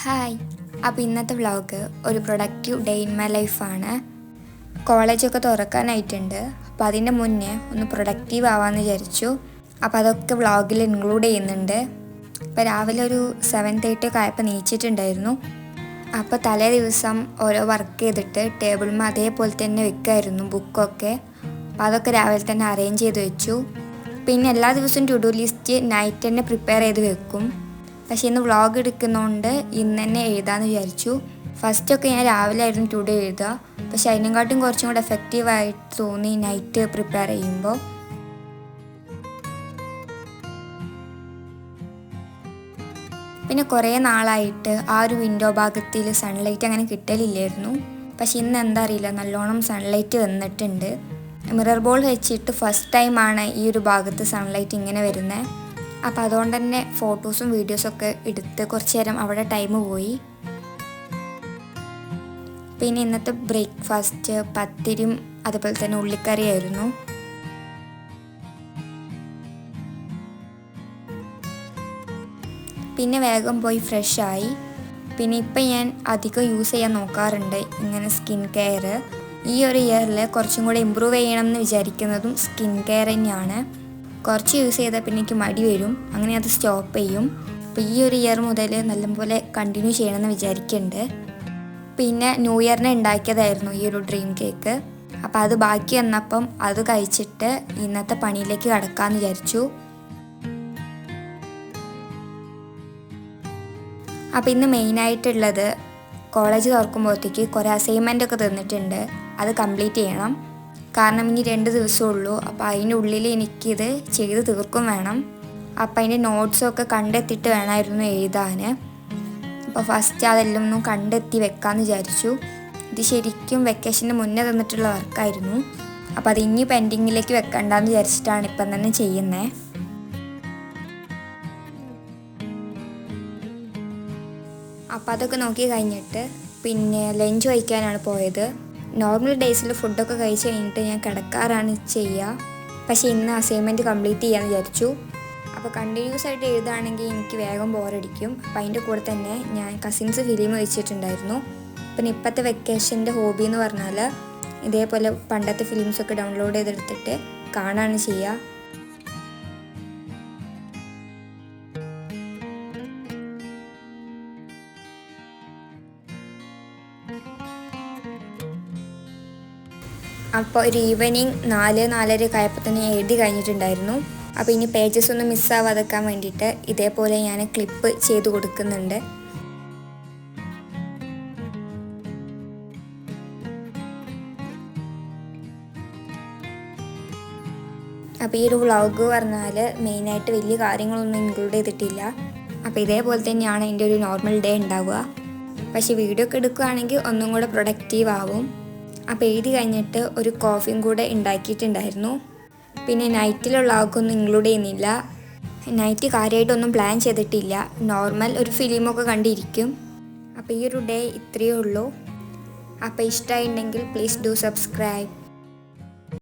Hi. അപ്പോൾ ഇന്നത്തെ vlog ഒരു പ്രൊഡക്റ്റീവ് ഡേ ഇൻ മൈ ലൈഫാണ്. കോളേജൊക്കെ തുറക്കാനായിട്ടുണ്ട്. അപ്പോൾ അതിൻ്റെ മുന്നേ ഒന്ന് പ്രൊഡക്റ്റീവ് ആവാമെന്ന് വിചാരിച്ചു. അപ്പോൾ അതൊക്കെ വ്ളോഗിൽ ഇൻക്ലൂഡ് ചെയ്യുന്നുണ്ട്. ഇപ്പോൾ രാവിലെ ഒരു 7:30 ഒക്കെ ആയപ്പോൾ നീച്ചിട്ടുണ്ടായിരുന്നു. അപ്പോൾ തലേ ദിവസം ഓരോ വർക്ക് ചെയ്തിട്ട് ടേബിളിൽ അതേപോലെ തന്നെ വെക്കുമായിരുന്നു ബുക്കൊക്കെ. അപ്പോൾ അതൊക്കെ രാവിലെ തന്നെ അറേഞ്ച് ചെയ്ത് വെച്ചു. പിന്നെ എല്ലാ ദിവസവും ടു ഡു ലിസ്റ്റ് നൈറ്റ് തന്നെ പ്രിപ്പയർ ചെയ്ത് വെക്കും. പക്ഷേ ഇന്ന് വ്ളോഗ് എടുക്കുന്നതുകൊണ്ട് ഇന്ന് തന്നെ എഴുതാമെന്ന് വിചാരിച്ചു. ഫസ്റ്റൊക്കെ ഞാൻ രാവിലെ ആയിരുന്നു ടു ഡേ എഴുതുക. പക്ഷെ അതിനെക്കാട്ടും കുറച്ചും കൂടെ എഫക്റ്റീവായിട്ട് തോന്നി നൈറ്റ് പ്രിപ്പയർ ചെയ്യുമ്പോൾ. പിന്നെ കുറേ നാളായിട്ട് ആ ഒരു വിൻഡോ ഭാഗത്തിൽ സൺലൈറ്റ് അങ്ങനെ കിട്ടലില്ലായിരുന്നു. പക്ഷെ ഇന്ന് എന്താ അറിയില്ല, നല്ലോണം സൺലൈറ്റ് വന്നിട്ടുണ്ട്. മിറർ ബോൾ വെച്ചിട്ട് ഫസ്റ്റ് ടൈമാണ് ഈ ഒരു ഭാഗത്ത് സൺലൈറ്റ് ഇങ്ങനെ വരുന്നത്. അപ്പോൾ അതുകൊണ്ട് തന്നെ ഫോട്ടോസും വീഡിയോസൊക്കെ എടുത്ത് കുറച്ച് നേരം അവിടെ ടൈം പോയി. പിന്നെ ഇന്നത്തെ ബ്രേക്ക്ഫാസ്റ്റ് പത്തിരിയും അതുപോലെ തന്നെ ഉള്ളിക്കറിയായിരുന്നു. പിന്നെ വേഗം പോയി ഫ്രഷായി. പിന്നെ ഇപ്പം ഞാൻ അധികം യൂസ് ചെയ്യാൻ നോക്കാറുണ്ട് ഇങ്ങനെ സ്കിൻ കെയർ. ഈ ഒരു ഇയറിൽ കുറച്ചും കൂടെ ഇമ്പ്രൂവ് ചെയ്യണം എന്ന് വിചാരിക്കുന്നതും സ്കിൻ കെയർ തന്നെയാണ്. കുറച്ച് യൂസ് ചെയ്താൽ പിന്നെ എനിക്ക് മടി വരും, അങ്ങനെ അത് സ്റ്റോപ്പ് ചെയ്യും. അപ്പോൾ ഈ ഒരു ഇയർ മുതൽ നല്ലപോലെ കണ്ടിന്യൂ ചെയ്യണമെന്ന് വിചാരിക്കുന്നുണ്ട്. പിന്നെ ന്യൂ ഇയറിന് ഉണ്ടാക്കിയതായിരുന്നു ഈ ഒരു ഡ്രീം കേക്ക്. അപ്പോൾ അത് ബാക്കി വന്നപ്പം അത് കഴിച്ചിട്ട് ഇന്നത്തെ പണിയിലേക്ക് കടക്കാമെന്ന് വിചാരിച്ചു. അപ്പോൾ ഇന്ന് മെയിനായിട്ടുള്ളത് കോളേജ് തുറക്കുമ്പോഴത്തേക്ക് കുറേ അസൈൻമെൻ്റൊക്കെ തന്നിട്ടുണ്ട്. അത് കംപ്ലീറ്റ് ചെയ്യണം. കാരണം ഇനി 2 ദിവസമേ ഉള്ളൂ. അപ്പോൾ അതിൻ്റെ ഉള്ളിൽ എനിക്കിത് ചെയ്ത് തീർക്കും വേണം. അപ്പോൾ അതിൻ്റെ നോട്ട്സൊക്കെ കണ്ടെത്തിയിട്ട് വേണമായിരുന്നു എഴുതാൻ. അപ്പോൾ ഫസ്റ്റ് അതെല്ലാം ഒന്നും കണ്ടെത്തി വെക്കാമെന്ന് വിചാരിച്ചു. ഇത് ശരിക്കും വെക്കേഷന് മുന്നേ തന്നിട്ടുള്ള വർക്കായിരുന്നു. അപ്പോൾ അത് ഇനി പെൻഡിങ്ങിലേക്ക് വെക്കണ്ടെന്ന് വിചാരിച്ചിട്ടാണ് ഇപ്പം തന്നെ ചെയ്യുന്നത്. അപ്പോൾ അതൊക്കെ നോക്കി കഴിഞ്ഞിട്ട് പിന്നെ ലഞ്ച് കഴിക്കാനാണ് പോയത്. നോർമൽ ഡേയ്സിൽ ഫുഡൊക്കെ കഴിച്ച് കഴിഞ്ഞിട്ട് ഞാൻ കിടക്കാറാണ് ചെയ്യുക. പക്ഷേ ഇന്ന് അസൈൻമെൻറ്റ് കംപ്ലീറ്റ് ചെയ്യാമെന്ന് വിചാരിച്ചു. അപ്പോൾ കണ്ടിന്യൂസ് ആയിട്ട് എഴുതുകയാണെങ്കിൽ എനിക്ക് വേഗം ബോറടിക്കും. അപ്പോൾ അതിൻ്റെ കൂടെ തന്നെ ഞാൻ കസിൻസ് ഫിലിം വെച്ചിട്ടുണ്ടായിരുന്നു. പിന്നെ ഇപ്പോഴത്തെ വെക്കേഷൻ്റെ ഹോബി എന്ന് പറഞ്ഞാൽ ഇതേപോലെ പണ്ടത്തെ ഫിലിംസൊക്കെ ഡൗൺലോഡ് ചെയ്തെടുത്തിട്ട് കാണാനാണ് ചെയ്യുക. അപ്പോൾ ഒരു ഈവനിങ് 4-4:30 ആയപ്പോൾ തന്നെ എഴുതി കഴിഞ്ഞിട്ടുണ്ടായിരുന്നു. അപ്പോൾ ഇനി പേജസ് ഒന്നും മിസ്സാവാതെക്കാൻ വേണ്ടിയിട്ട് ഇതേപോലെ ഞാൻ ക്ലിപ്പ് ചെയ്ത് കൊടുക്കുന്നുണ്ട്. അപ്പോൾ ഈ ഒരു വ്ളോഗ് പറഞ്ഞാൽ മെയിനായിട്ട് വലിയ കാര്യങ്ങളൊന്നും ഇൻക്ലൂഡ് ചെയ്തിട്ടില്ല. അപ്പോൾ ഇതേപോലെ തന്നെയാണ് എൻ്റെ ഒരു നോർമൽ ഡേ ഉണ്ടാവുക. പക്ഷേ വീഡിയോ ഒക്കെ എടുക്കുകയാണെങ്കിൽ ഒന്നും കൂടെ പ്രൊഡക്റ്റീവ് ആവും. അപ്പോൾ എഴുതി കഴിഞ്ഞിട്ട് ഒരു കോഫിയും കൂടെ ഉണ്ടാക്കിയിട്ടുണ്ടായിരുന്നു. പിന്നെ നൈറ്റിലുള്ള ആൾക്കൊന്നും ഇൻക്ലൂഡ് ചെയ്യുന്നില്ല. നൈറ്റ് കാര്യമായിട്ടൊന്നും പ്ലാൻ ചെയ്തിട്ടില്ല. നോർമൽ ഒരു ഫിലിമൊക്കെ കണ്ടിരിക്കും. അപ്പോൾ ഈ ഒരു ഡേ ഇത്രയേ ഉള്ളൂ. അപ്പോൾ ഇഷ്ടമായിട്ടുണ്ടെങ്കിൽ പ്ലീസ് ഡു സബ്സ്ക്രൈബ്.